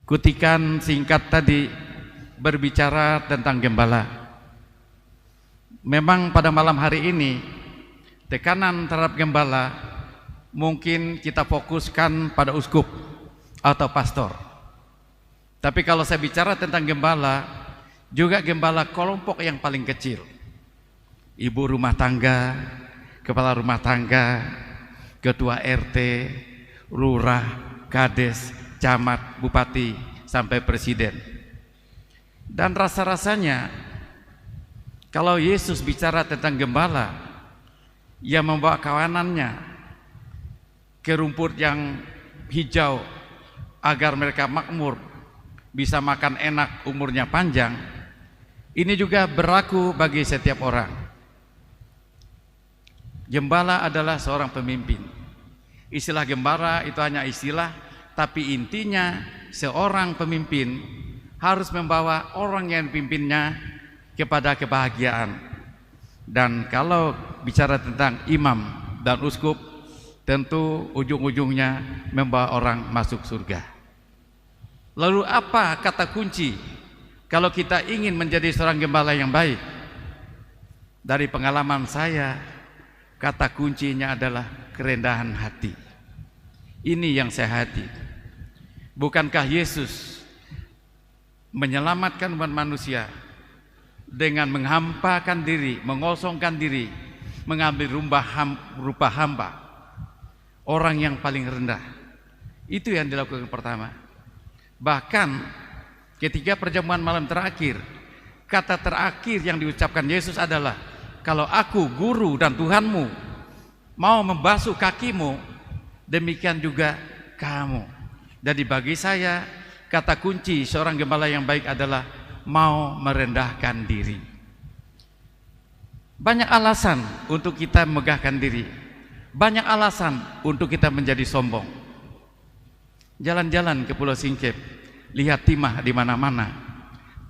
Kutikan singkat tadi berbicara tentang gembala. Memang pada malam hari ini tekanan terhadap gembala mungkin kita fokuskan pada uskup atau pastor. Tapi kalau saya bicara tentang gembala, juga gembala kelompok yang paling kecil. Ibu rumah tangga, kepala rumah tangga, ketua RT, lurah, kades, camat, bupati, sampai presiden. Dan rasa-rasanya kalau Yesus bicara tentang gembala, ia membawa kawanannya ke rumput yang hijau agar mereka makmur, bisa makan enak, umurnya panjang. Ini juga berlaku bagi setiap orang. Gembala adalah seorang pemimpin. Istilah gembala itu hanya istilah, tapi intinya seorang pemimpin harus membawa orang yang dipimpinnya kepada kebahagiaan. Dan kalau bicara tentang imam dan uskup, tentu ujung-ujungnya membawa orang masuk surga. Lalu apa kata kunci kalau kita ingin menjadi seorang gembala yang baik? Dari pengalaman saya, kata kuncinya adalah kerendahan hati. Ini yang saya hati. Bukankah Yesus menyelamatkan umat manusia dengan menghampakan diri, mengosongkan diri, mengambil rupa hamba, orang yang paling rendah. Itu yang dilakukan pertama. Bahkan ketika perjamuan malam terakhir, kata terakhir yang diucapkan Yesus adalah, kalau aku guru dan Tuhanmu mau membasuh kakimu, demikian juga kamu. Jadi bagi saya, kata kunci seorang gembala yang baik adalah mau merendahkan diri. Banyak alasan untuk kita megahkan diri, banyak alasan untuk kita menjadi sombong. Jalan-jalan ke Pulau Singkep, lihat timah di mana-mana.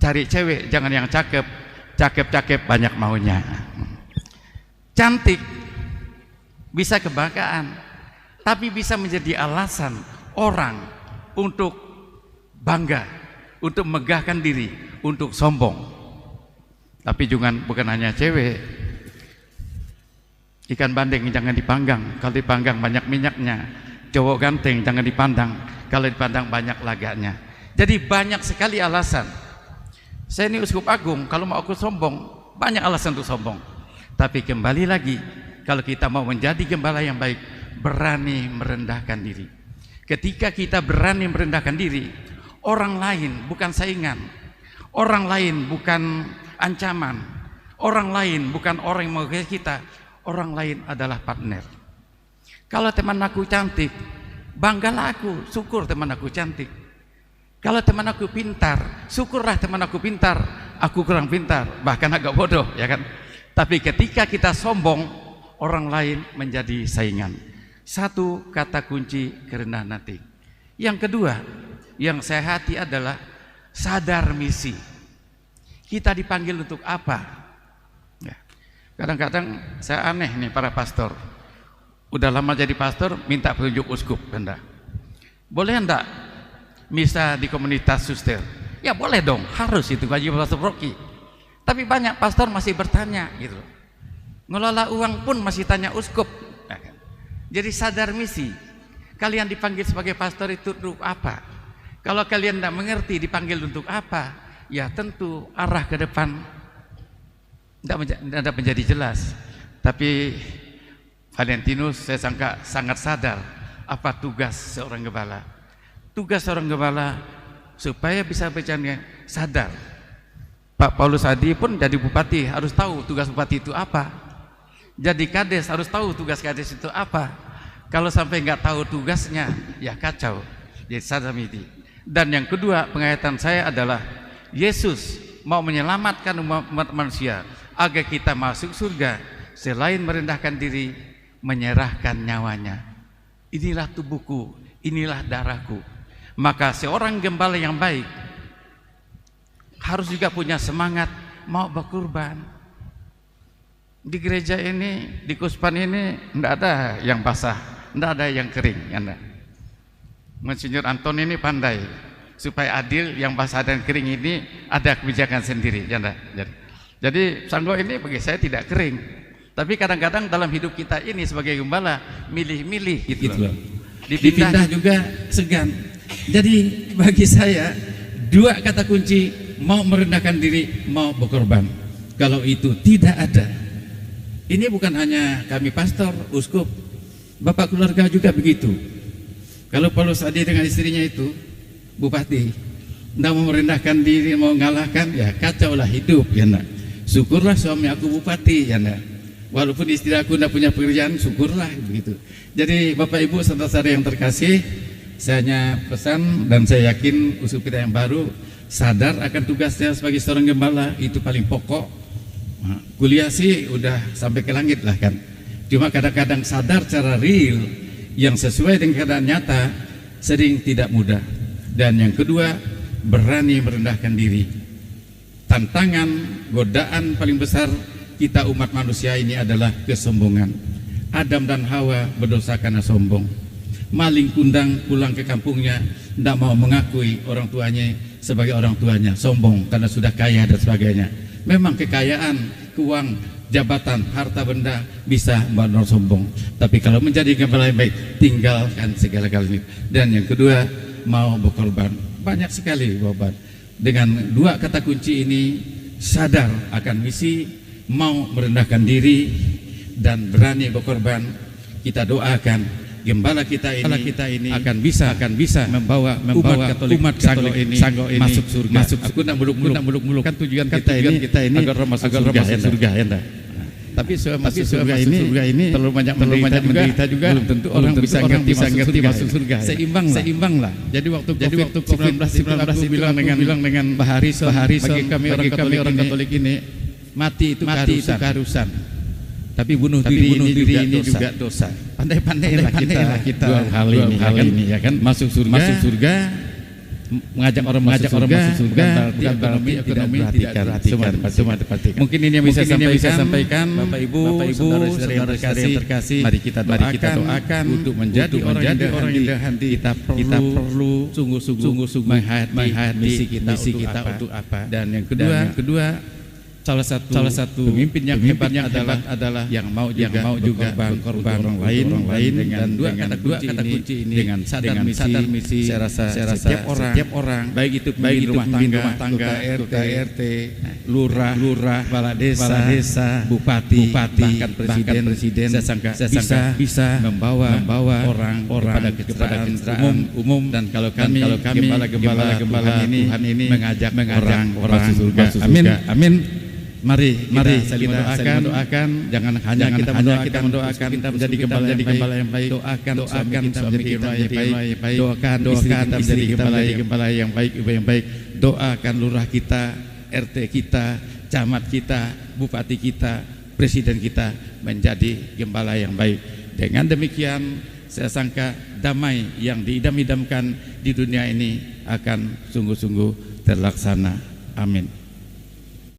Cari cewek jangan yang cakep, cakep-cakep banyak maunya. Cantik bisa kebanggaan, tapi bisa menjadi alasan orang untuk bangga, untuk megahkan diri, untuk sombong. Tapi bukan hanya cewek. Ikan bandeng jangan dipanggang, kalau dipanggang banyak minyaknya. Cowok ganteng jangan dipandang, kalau dipandang banyak laganya. Jadi banyak sekali alasan. Saya ini uskup agung, kalau mau aku sombong, banyak alasan untuk sombong. Tapi kembali lagi, kalau kita mau menjadi gembala yang baik, berani merendahkan diri. Ketika kita berani merendahkan diri, orang lain bukan saingan, orang lain bukan ancaman, orang lain bukan orang yang menghargai kita, orang lain adalah partner. Kalau teman aku cantik, banggalah aku, syukur teman aku cantik. Kalau teman aku pintar, syukurlah teman aku pintar, aku kurang pintar, bahkan agak bodoh, ya kan? Tapi ketika kita sombong, orang lain menjadi saingan. Satu kata kunci kerendahan hati. Yang kedua, yang saya hati adalah sadar misi. Kita dipanggil untuk apa? Ya. Kadang-kadang saya aneh nih para pastor. Udah lama jadi pastor, minta petunjuk uskup, enggak? Boleh enggak misa di komunitas suster? Ya boleh dong, harus itu wajib pastor Rocky. Tapi banyak pastor masih bertanya gitu. Ngelola uang pun masih tanya uskup. Jadi sadar misi. Kalian dipanggil sebagai pastor itu untuk apa? Kalau kalian tidak mengerti dipanggil untuk apa, ya tentu arah ke depan tidak menjadi jelas. Tapi Valentinus saya sangka sangat sadar apa tugas seorang gembala. Tugas seorang gembala supaya bisa berjalan sadar. Pak Paulus Adi pun jadi bupati harus tahu tugas bupati itu apa. Jadi kades harus tahu tugas kades itu apa. Kalau sampai nggak tahu tugasnya, ya kacau. Jadi sadar misi. Dan yang kedua penghayatan saya adalah Yesus mau menyelamatkan umat manusia agar kita masuk surga. Selain merendahkan diri, menyerahkan nyawanya. Inilah tubuhku, inilah darahku. Maka seorang gembala yang baik harus juga punya semangat mau berkorban. Di gereja ini, di kuspan ini tidak ada yang basah, tidak ada yang kering. Monsinyur Anton ini pandai. supaya adil. Yang basah dan kering ini ada kebijakan sendiri, ya enggak? Jadi Sanggo ini bagi saya tidak kering, tapi kadang-kadang dalam hidup kita ini sebagai gembala milih-milih gitu loh. Dipindah juga segan. Jadi bagi saya dua kata kunci, mau merendahkan diri, mau berkorban. Kalau itu tidak ada, ini bukan hanya kami pastor, uskup, bapak keluarga juga begitu. Kalau Paulus Adi dengan istrinya itu, bupati, tidak mau merendahkan diri, mau mengalahkan, ya kacau lah hidup, ya nak. Syukurlah suami aku bupati, ya nak. Walaupun istri aku tidak punya pekerjaan, syukurlah begitu. Jadi Bapak Ibu saudara-saudara yang terkasih, saya hanya pesan dan saya yakin uskup kita yang baru sadar akan tugasnya sebagai seorang gembala, itu paling pokok. Nah, kuliah sih udah sampai ke langit lah kan. Cuma kadang-kadang sadar secara real yang sesuai dengan keadaan nyata sering tidak mudah. Dan yang kedua, berani merendahkan diri. Tantangan, godaan paling besar kita umat manusia ini adalah kesombongan. Adam dan Hawa berdosa karena sombong. Maling kundang pulang ke kampungnya, tidak mau mengakui orang tuanya sebagai orang tuanya, sombong karena sudah kaya dan sebagainya. Memang kekayaan, uang, jabatan, harta benda bisa membuat sombong. Tapi kalau menjadi gembala yang baik, tinggalkan segala-galanya. Dan yang kedua, mau berkorban. Banyak sekali korban. Dengan dua kata kunci ini, sadar akan misi, mau merendahkan diri, dan berani berkorban. Kita doakan gembala kita ini akan bisa membawa umat Sanggo ini masuk surga. Aku nak muluk-muluk kan tujuan kita ini agar masuk surga, ya enggak? Tapi masuk surga ini terlalu banyak menderita juga, belum tentu orang bisa ngerti masuk surga. Seimbang lah. Jadi waktu COVID-19 aku bilang dengan Pak Harrison, bagi kami orang Katolik ini, mati itu keharusan. Tapi bunuh diri ini juga dosa. Pandai-pandailah kita hal ini ya kan. Masuk surga, mengajak orang masuk surga, ekonomi tidak perhatikan. Mungkin ini yang bisa sampaikan Bapak Ibu, saudara-saudara yang terkasih. Mari kita doakan untuk menjadi orang yang hati. Kita perlu sungguh-sungguh menghayati misi kita untuk apa. Dan yang kedua, salah satu pemimpin yang hebat adalah yang mau juga berkorban orang lain dengan dua kata kunci ini, dengan sadar misi. Saya rasa setiap orang baik itu pemimpin rumah tangga, RT, lurah, kepala desa, bupati, bahkan presiden, saya sangka bisa membawa orang kepada kesetaraan umum. Dan kalau kami gembala Tuhan ini mengajak orang masuk surga. Amin. Mari kita doakan, jangan hanya kita mendoakan kita menjadi gembala yang baik. Doakan kita menjadi gembala yang baik. Doakan kita menjadi gembala yang baik, ibu yang baik. Doakan lurah kita, RT kita, camat kita, bupati kita, presiden kita menjadi gembala yang baik. Dengan demikian saya sangka damai yang diidam-idamkan di dunia ini akan sungguh-sungguh terlaksana. Amin.